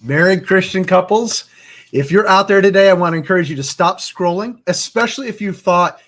Married Christian couples, if you're out there today, I want to encourage you to stop scrolling, especially if you've thought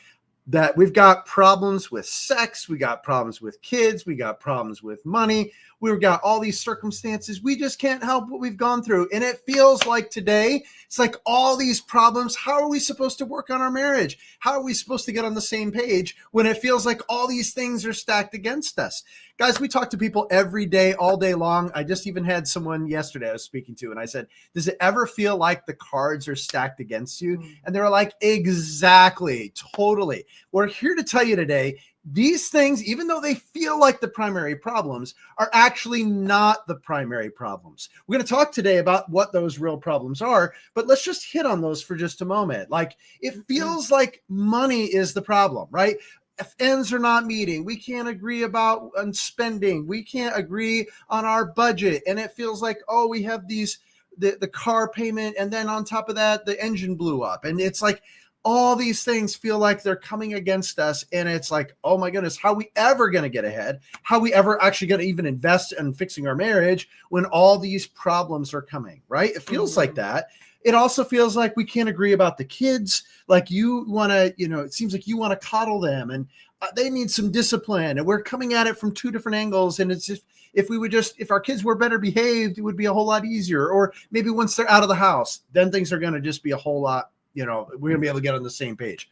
that we've got problems with sex, we got problems with kids, we got problems with money, we've got all these circumstances. We just can't help what we've gone through. And it feels like today, it's like all these problems. How are we supposed to work on our marriage? How are we supposed to get on the same page when it feels like all these things are stacked against us? Guys, we talk to people every day, all day long. I just even had someone yesterday I was speaking to, and I said, does it ever feel like the cards are stacked against you? And they were like, exactly, totally. We're here to tell you today, these things, even though they feel like the primary problems, are actually not the primary problems. We're going to talk today about what those real problems are, but let's just hit on those for just a moment. Like, it feels like money is the problem, right? If ends are not meeting, we can't agree about on spending, we can't agree on our budget, and it feels like, oh, we have these the car payment, and then on top of that, the engine blew up, and it's like all these things feel like they're coming against us, and it's like, oh my goodness, how are we ever going to get ahead? How are we ever actually going to even invest in fixing our marriage when all these problems are coming, right? It feels like that. It also feels like we can't agree about the kids. Like you want to, it seems like you want to coddle them, and they need some discipline, and we're coming at it from two different angles. And it's just, if our kids were better behaved, it would be a whole lot easier. Or maybe once they're out of the house, then things are going to just be a whole lot, we're going to be able to get on the same page.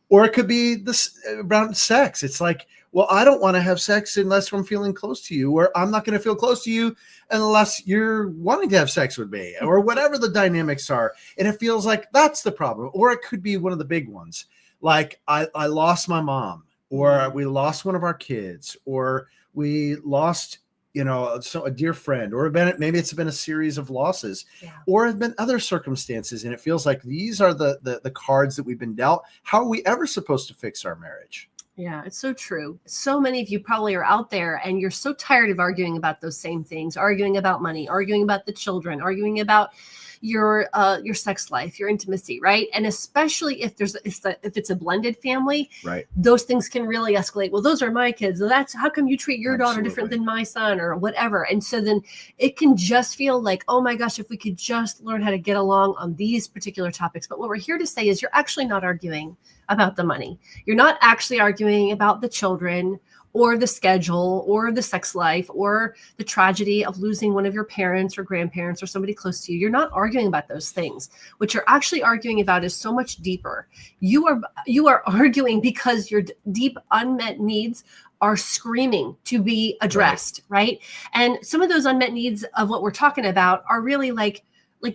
Or it could be this around sex. It's like, well, I don't want to have sex unless I'm feeling close to you, or I'm not going to feel close to you unless you're wanting to have sex with me, or whatever the dynamics are. And it feels like that's the problem. Or it could be one of the big ones. Like I lost my mom, or we lost one of our kids, or we lost, so a dear friend, or maybe it's been a series of losses, or have been other circumstances. And it feels like these are the cards that we've been dealt. How are we ever supposed to fix our marriage? Yeah, it's so true. So many of you probably are out there and you're so tired of arguing about those same things, arguing about money, arguing about the children, arguing about your sex life, your intimacy, right? And especially if it's a blended family, right? Those things can really escalate. Well, those are my kids. Well, that's how come you treat your daughter different than my son, or whatever. And so then it can just feel like, oh my gosh, if we could just learn how to get along on these particular topics. But what we're here to say is you're actually not arguing about the money. You're not actually arguing about the children, or the schedule, or the sex life, or the tragedy of losing one of your parents or grandparents or somebody close to you. You're not arguing about those things. What you're actually arguing about is so much deeper. You are arguing because your deep unmet needs are screaming to be addressed, right? And some of those unmet needs of what we're talking about are really like,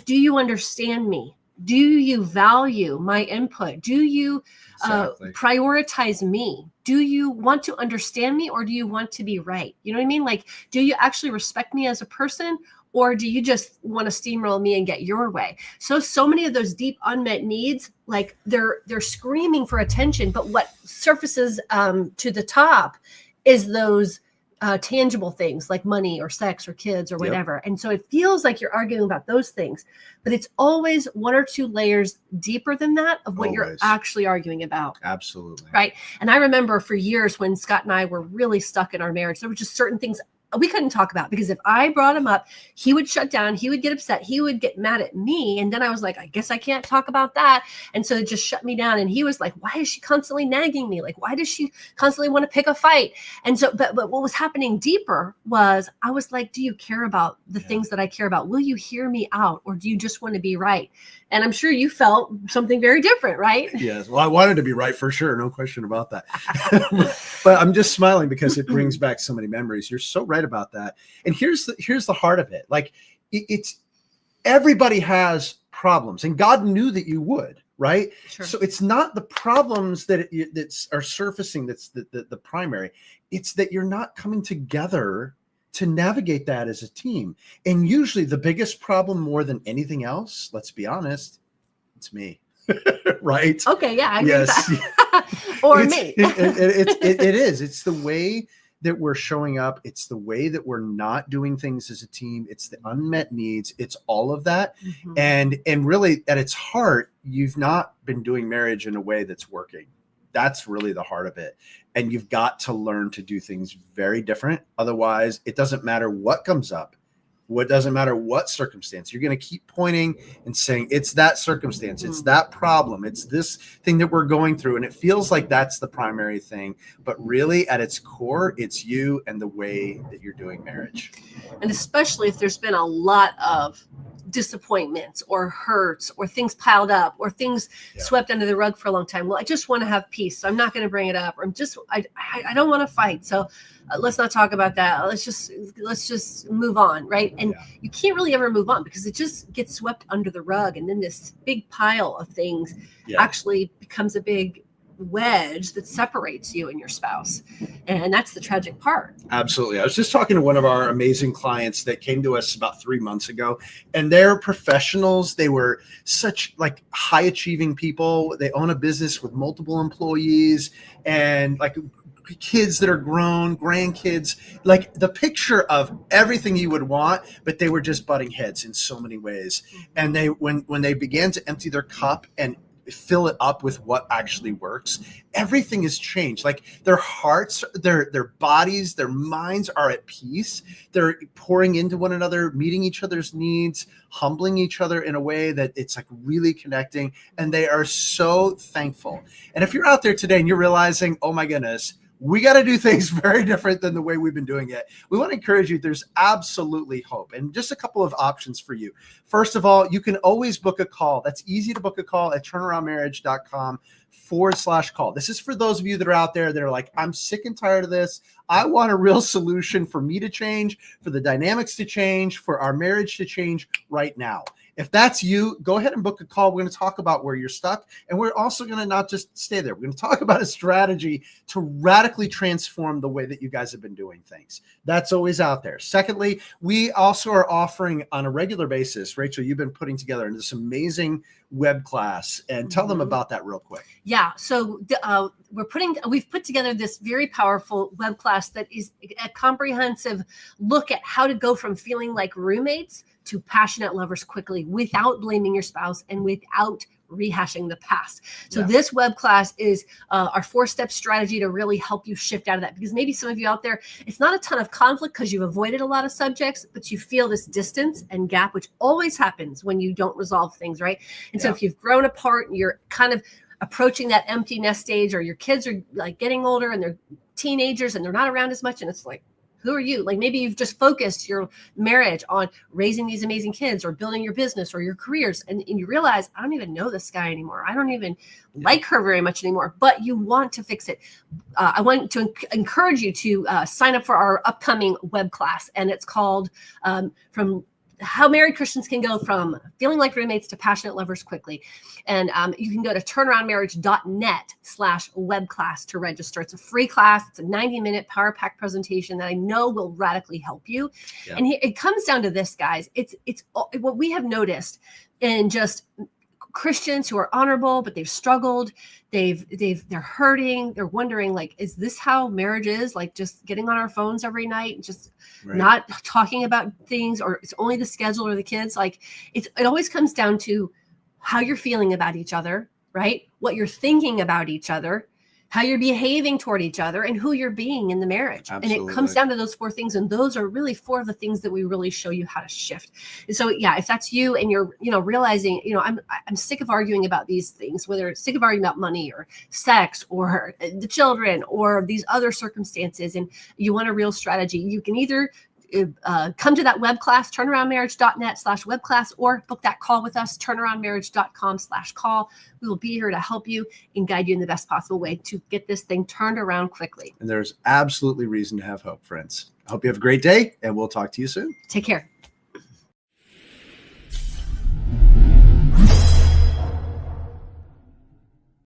do you understand me? Do you value my input? Do you prioritize me? Do you want to understand me, or do you want to be right? You know what I mean? Like, do you actually respect me as a person, or do you just want to steamroll me and get your way? So many of those deep unmet needs, like they're screaming for attention, but what surfaces to the top is those tangible things like money or sex or kids or whatever. And so it feels like you're arguing about those things, but it's always one or two layers deeper than that of what you're actually arguing about. Absolutely. Right. And I remember for years when Scott and I were really stuck in our marriage, there were just certain things we couldn't talk about, because if I brought him up, he would shut down, he would get upset, he would get mad at me. And then I was like, I guess I can't talk about that. And so it just shut me down. And he was like, why is she constantly nagging me? Like, why does she constantly want to pick a fight? And so, but what was happening deeper was I was like, do you care about the things that I care about? Will you hear me out? Or do you just want to be right? And I'm sure you felt something very different, right? Yes. Well, I wanted to be right for sure. No question about that. But I'm just smiling because it brings back so many memories. You're so right about that. And here's the heart of it. Like it's everybody has problems, and God knew that you would, right? Sure. So it's not the problems that are surfacing that's the primary. It's that you're not coming together to navigate that as a team. And usually the biggest problem, more than anything else, let's be honest, it's me. Right? Okay, yeah, I agree with that. Or me. It is. It's the way that we're showing up. It's the way that we're not doing things as a team. It's the unmet needs. It's all of that. Mm-hmm. And really at its heart, you've not been doing marriage in a way that's working. That's really the heart of it. And you've got to learn to do things very different. Otherwise, it doesn't matter what comes up. What doesn't matter what circumstance, you're going to keep pointing and saying, it's that circumstance, it's that problem, it's this thing that we're going through. And it feels like that's the primary thing. But really, at its core, it's you and the way that you're doing marriage. And especially if there's been a lot of disappointments or hurts or things piled up or things swept under the rug for a long time. Well, I just want to have peace, so I'm not going to bring it up. Or I don't want to fight, so let's not talk about that. Let's just move on, right? And you can't really ever move on because it just gets swept under the rug, and then this big pile of things actually becomes a big wedge that separates you and your spouse. And that's the tragic part. Absolutely. I was just talking to one of our amazing clients that came to us about 3 months ago, and they're professionals. They were such like high achieving people. They own a business with multiple employees and like kids that are grown, grandkids, like the picture of everything you would want, but they were just butting heads in so many ways. And they, when they began to empty their cup and fill it up with what actually works, everything has changed. Like their hearts, their bodies, their minds are at peace. They're pouring into one another, meeting each other's needs, humbling each other in a way that it's like really connecting. And they are so thankful. And if you're out there today and you're realizing, oh my goodness, we got to do things very different than the way we've been doing it, we want to encourage you. There's absolutely hope. And just a couple of options for you. First of all, you can always book a call. That's easy to book a call at turnaroundmarriage.com/call. This is for those of you that are out there that are like, I'm sick and tired of this. I want a real solution for me to change, for the dynamics to change, for our marriage to change right now. If that's you, go ahead and book a call. We're going to talk about where you're stuck. And we're also going to not just stay there. We're going to talk about a strategy to radically transform the way that you guys have been doing things. That's always out there. Secondly, we also are offering on a regular basis, Rachel, you've been putting together this amazing web class, and tell them about that real quick. Yeah. So we've put together this very powerful web class that is a comprehensive look at how to go from feeling like roommates to passionate lovers quickly without blaming your spouse and without rehashing the past. So this web class is our 4-step strategy to really help you shift out of that, because maybe some of you out there, it's not a ton of conflict because you've avoided a lot of subjects, but you feel this distance and gap, which always happens when you don't resolve things, right? And so if you've grown apart, you're kind of approaching that empty nest stage, or your kids are like getting older and they're teenagers and they're not around as much, and it's like, who are you? Like maybe you've just focused your marriage on raising these amazing kids or building your business or your careers. And you realize, I don't even know this guy anymore. I don't even like her very much anymore, but you want to fix it. I want to encourage you to sign up for our upcoming web class. And it's called From How Married Christians Can Go From Feeling Like Roommates to Passionate Lovers Quickly. And you can go to turnaroundmarriage.net/web class to register. It's a free class. It's a 90-minute power pack presentation that I know will radically help you. Yeah. And it comes down to this, guys. It's what we have noticed in just Christians who are honorable, but they've struggled. They're hurting. They're wondering, like, is this how marriage is? Like just getting on our phones every night and just not talking about things, or it's only the schedule or the kids. Like it always comes down to how you're feeling about each other, right? What you're thinking about each other, how you're behaving toward each other, and who you're being in the marriage. Absolutely. And it comes down to those 4 things. And those are really 4 of the things that we really show you how to shift. And so, if that's you and you're, realizing, I'm sick of arguing about these things, whether it's sick of arguing about money or sex or the children or these other circumstances, and you want a real strategy, you can either come to that web class, turnaroundmarriage.net/web class, or book that call with us, turnaroundmarriage.com/call. We will be here to help you and guide you in the best possible way to get this thing turned around quickly. And there's absolutely reason to have hope, friends. I hope you have a great day, and we'll talk to you soon. Take care.